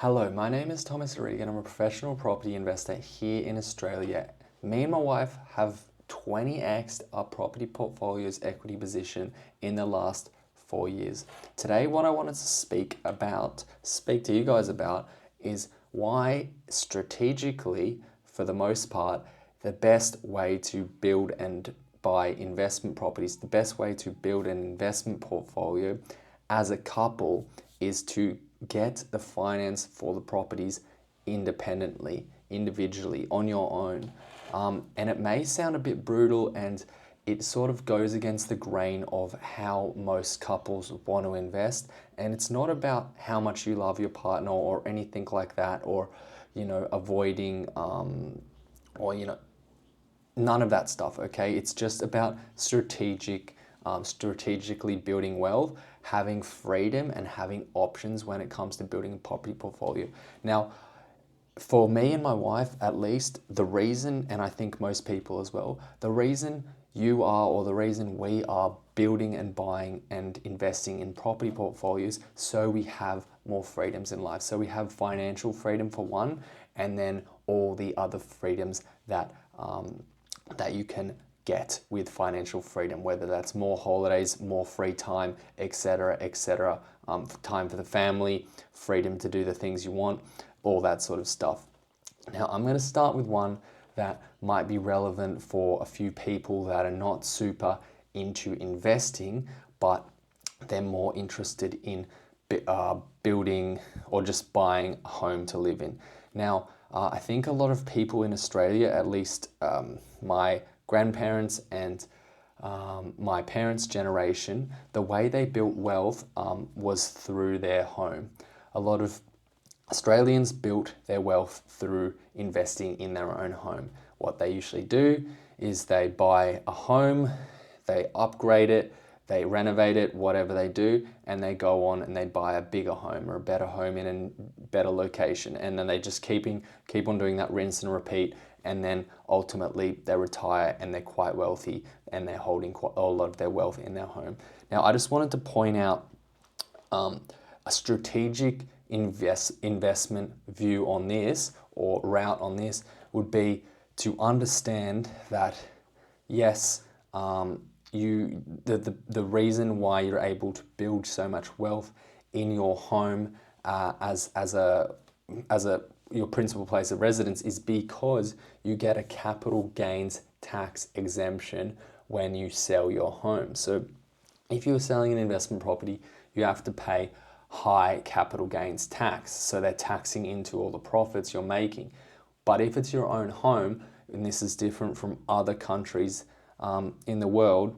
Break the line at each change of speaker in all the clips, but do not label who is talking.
Hello, my name is Thomas Regan. I'm a professional property investor here in Australia. Me and my wife have 20x'd our property portfolio's equity position in the last 4 years. Today, what I wanted to speak to you guys about, is why strategically, for the most part, the best way to build and buy investment properties, the best way to build an investment portfolio as a couple is to get the finance for the properties independently, individually, on your own. And it may sound a bit brutal, and it sort of goes against the grain of how most couples want to invest. And it's not about how much you love your partner or anything like that, or, avoiding, none of that stuff, okay? It's just about strategically building wealth, having freedom, and having options when it comes to building a property portfolio. Now, for me and my wife, at least, the reason, and I think most people as well, the reason the reason we are building and buying and investing in property portfolios, so we have more freedoms in life. So we have financial freedom for one, and then all the other freedoms that you can get with financial freedom, whether that's more holidays, more free time, etc., etc., time for the family, freedom to do the things you want, all that sort of stuff. Now, I'm going to start with one that might be relevant for a few people that are not super into investing, but they're more interested in building or just buying a home to live in. Now, I think a lot of people in Australia, at least my grandparents and my parents' generation, the way they built wealth was through their home. A lot of Australians built their wealth through investing in their own home. What they usually do is they buy a home, they upgrade it, they renovate it, whatever they do, and they go on and they buy a bigger home or a better home in a better location. And then they just keep on doing that, rinse and repeat. And then ultimately they retire and they're quite wealthy, and they're holding quite a lot of their wealth in their home. Now, I just wanted to point out a strategic investment view on this, or route on this, would be to understand that, yes, the reason why you're able to build so much wealth in your home as your principal place of residence is because you get a capital gains tax exemption when you sell your home. So if you're selling an investment property, you have to pay high capital gains tax. So they're taxing into all the profits you're making. But if it's your own home, and this is different from other countries in the world,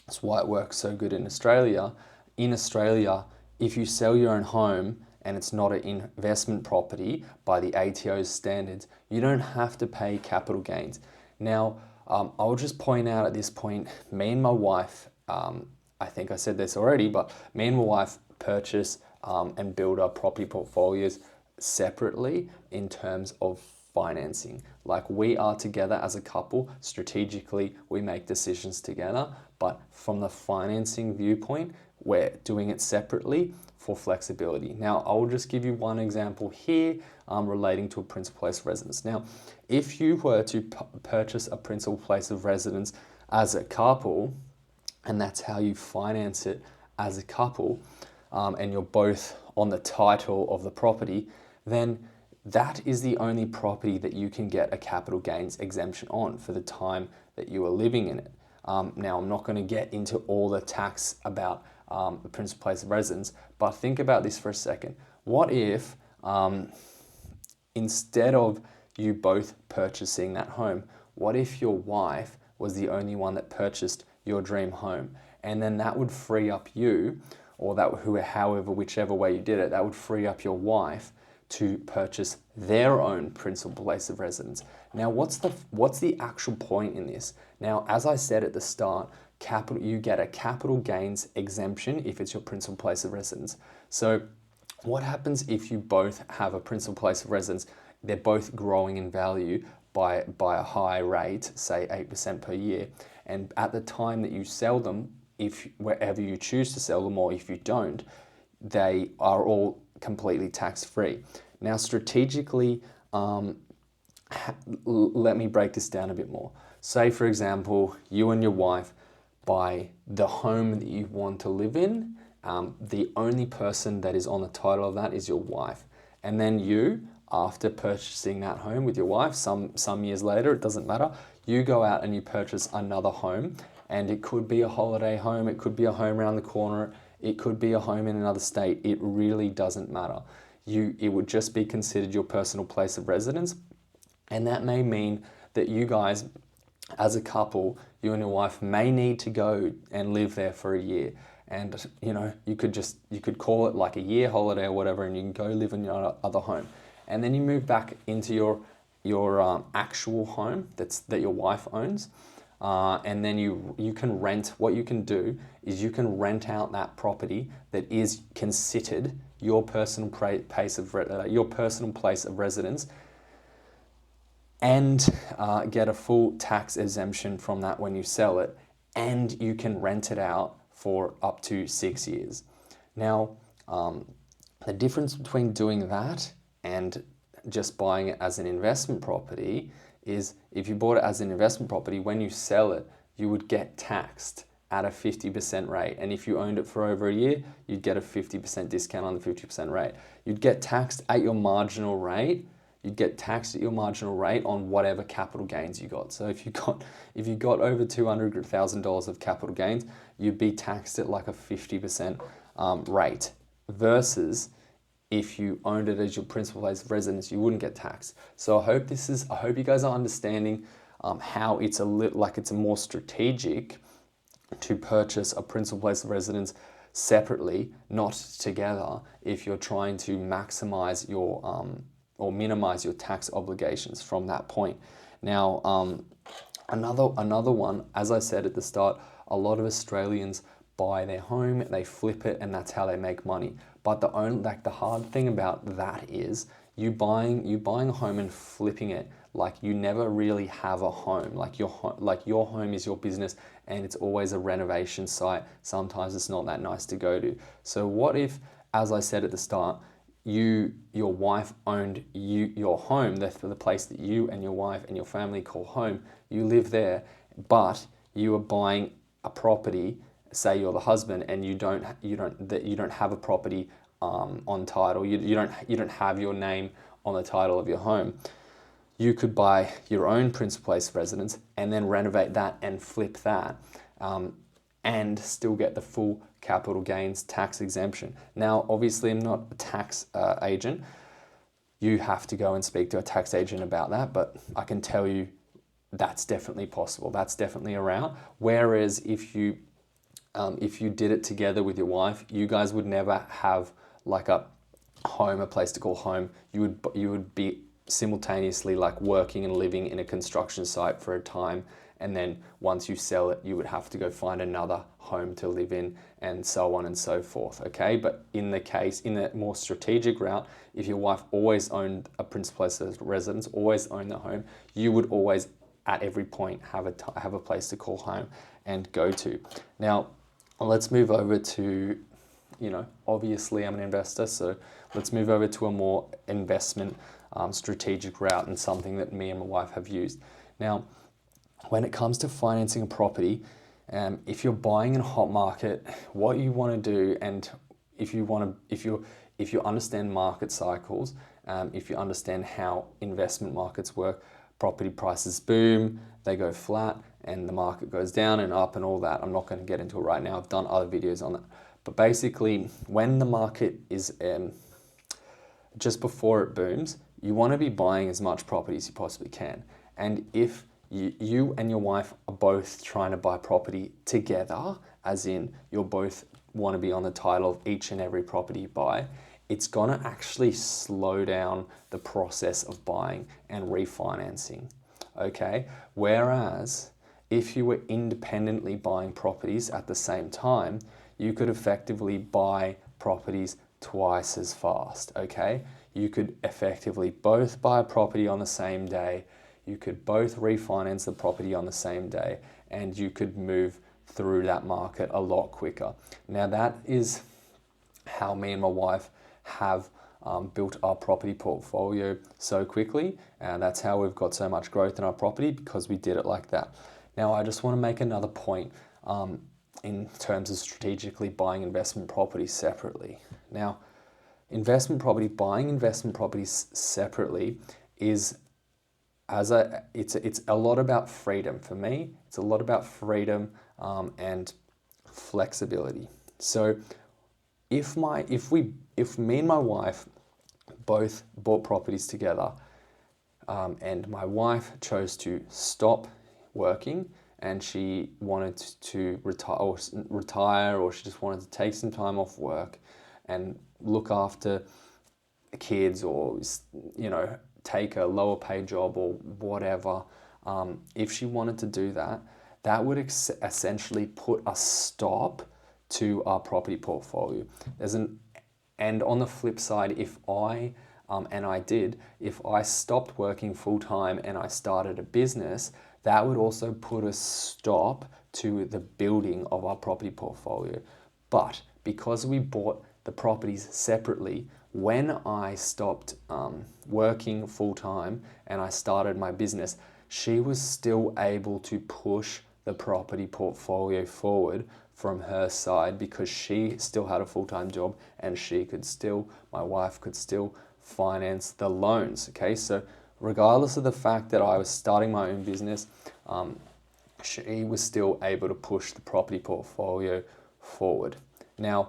that's why it works so good in Australia. In Australia, if you sell your own home and it's not an investment property by the ATO's standards, you don't have to pay capital gains. Now, I'll just point out at this point, me and my wife, I think I said this already, but me and my wife purchase and build our property portfolios separately in terms of financing. Like, we are together as a couple. Strategically, we make decisions together, but from the financing viewpoint, we're doing it separately for flexibility. Now, I will just give you one example here relating to a principal place of residence. Now, if you were to purchase a principal place of residence as a couple, and that's how you finance it as a couple, and you're both on the title of the property, then that is the only property that you can get a capital gains exemption on for the time that you are living in it. Now, I'm not going to get into all the tax about the principal place of residence, but think about this for a second. What if instead of you both purchasing that home, what if your wife was the only one that purchased your dream home? And then that would free up you, or whichever way you did it, that would free up your wife to purchase their own principal place of residence. Now, what's the actual point in this? Now, as I said at the start, you get a capital gains exemption if it's your principal place of residence. So what happens if you both have a principal place of residence? They're both growing in value by a high rate, say 8% per year. And at the time that you sell them, wherever you choose to sell them, or if you don't, they are all completely tax-free. Now, strategically, let me break this down a bit more. Say, for example, you and your wife buy the home that you want to live in. The only person that is on the title of that is your wife. And then you, after purchasing that home with your wife, some years later, it doesn't matter, you go out and you purchase another home. And it could be a holiday home, it could be a home around the corner, it could be a home in another state. It really doesn't matter. It would just be considered your personal place of residence. And that may mean that you guys, as a couple, you and your wife may need to go and live there for a year. And you could call it like a year holiday or whatever, and you can go live in your other home. And then you move back into your actual home that your wife owns. And then you can rent. What you can do is you can rent out that property that is considered your personal place of residence, and get a full tax exemption from that when you sell it, and you can rent it out for up to 6 years. Now, the difference between doing that and just buying it as an investment property is if you bought it as an investment property, when you sell it, you would get taxed at a 50% rate. And if you owned it for over a year, you'd get a 50% discount on the 50% rate. You'd get taxed at your marginal rate. You'd get taxed at your marginal rate on whatever capital gains you got. So if you got over $200,000 of capital gains, you'd be taxed at like a 50% rate, versus if you owned it as your principal place of residence, you wouldn't get taxed. So I hope you guys are understanding how it's it's more strategic to purchase a principal place of residence separately, not together, if you're trying to maximize your or minimize your tax obligations from that point. Now, another one, as I said at the start, a lot of Australians buy their home, they flip it, and that's how they make money. But the hard thing about that is you buying a home and flipping it. Like, you never really have a home. Like your home is your business, and it's always a renovation site. Sometimes it's not that nice to go to. So what if, as I said at the start, your wife owned your home, the place that you and your wife and your family call home. You live there, but you are buying a property. Say you're the husband, and you don't have a property on title. You don't have your name on the title of your home. You could buy your own principal place of residence and then renovate that and flip that, and still get the full capital gains tax exemption. Now, obviously, I'm not a tax agent. You have to go and speak to a tax agent about that, but I can tell you that's definitely possible. That's definitely around. Whereas if you did it together with your wife, you guys would never have like a place to call home. You would be simultaneously like working and living in a construction site for a time, and then once you sell it, you would have to go find another home to live in, and so on and so forth. Okay, but in a more strategic route, if your wife always owned a principal place of residence, always owned the home, you would always at every point have a place to call home and go to. Now, let's move over to, obviously I'm an investor, so let's move over to a more investment strategic route, and something that me and my wife have used. Now, when it comes to financing a property, if you're buying in a hot market, what you want to do, and if you understand market cycles, if you understand how investment markets work, property prices boom, they go flat, and the market goes down and up and all that. I'm not going to get into it right now. I've done other videos on that. But basically, when the market is just before it booms, you want to be buying as much property as you possibly can. And if you and your wife are both trying to buy property together, as in you both want to be on the title of each and every property you buy, it's going to actually slow down the process of buying and refinancing. Okay? Whereas if you were independently buying properties at the same time, you could effectively buy properties twice as fast. Okay? You could effectively both buy a property on the same day, you could both refinance the property on the same day, and you could move through that market a lot quicker. Now, that is how me and my wife have built our property portfolio so quickly, and that's how we've got so much growth in our property, because we did it like that. Now, I just want to make another point in terms of strategically buying investment properties separately. Now, buying investment properties separately is it's a lot about freedom for me. It's a lot about freedom and flexibility. So if me and my wife both bought properties together, and my wife chose to stop working and she wanted to retire, or she just wanted to take some time off work and look after kids, or take a lower paid job or whatever, if she wanted to do that, that would essentially put a stop to our property portfolio. And on the flip side, if I stopped working full time and I started a business, that would also put a stop to the building of our property portfolio. But because we bought the properties separately, when I stopped working full time and I started my business, she was still able to push the property portfolio forward from her side, because she still had a full-time job and my wife could still finance the loans. Okay, so regardless of the fact that I was starting my own business, she was still able to push the property portfolio forward. Now,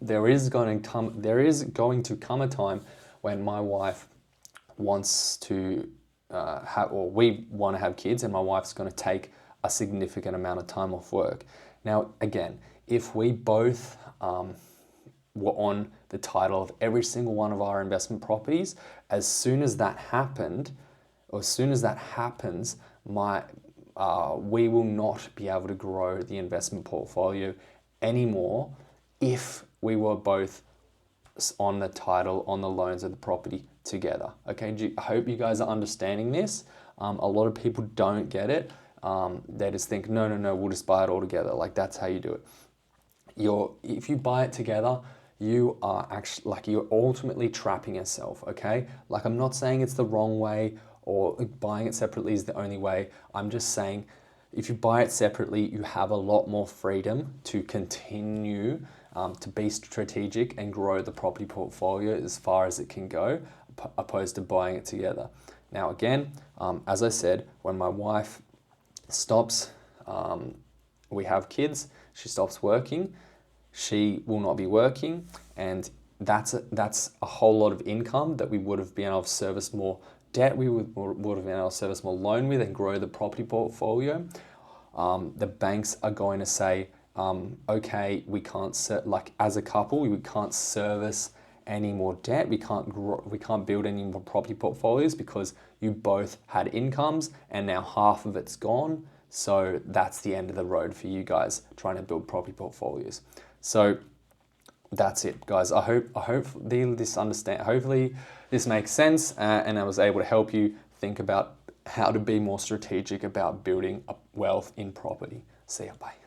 there is going to come a time when my wife wants to we want to have kids, and my wife's going to take a significant amount of time off work. Now, again, if we both were on the title of every single one of our investment properties, as soon as that happens, we will not be able to grow the investment portfolio anymore if we were both on the title, on the loans of the property together. Okay, I hope you guys are understanding this. A lot of people don't get it. They just think, no, we'll just buy it all together. Like, that's how you do it. If you buy it together, you are actually, you're ultimately trapping yourself, okay? Like, I'm not saying it's the wrong way or buying it separately is the only way. I'm just saying, if you buy it separately, you have a lot more freedom to continue to be strategic and grow the property portfolio as far as it can go, opposed to buying it together. Now, again, as I said, when my wife stops, we have kids, she stops working, she will not be working, and that's a whole lot of income that we would have been able to service more debt, we would have been able to service more loan with and grow the property portfolio. The banks are going to say, okay, we can't as a couple, we can't service any more debt, we can't build any more property portfolios because you both had incomes and now half of it's gone. So that's the end of the road for you guys trying to build property portfolios. So that's it, guys. Hopefully this makes sense, and I was able to help you think about how to be more strategic about building wealth in property. See ya, bye.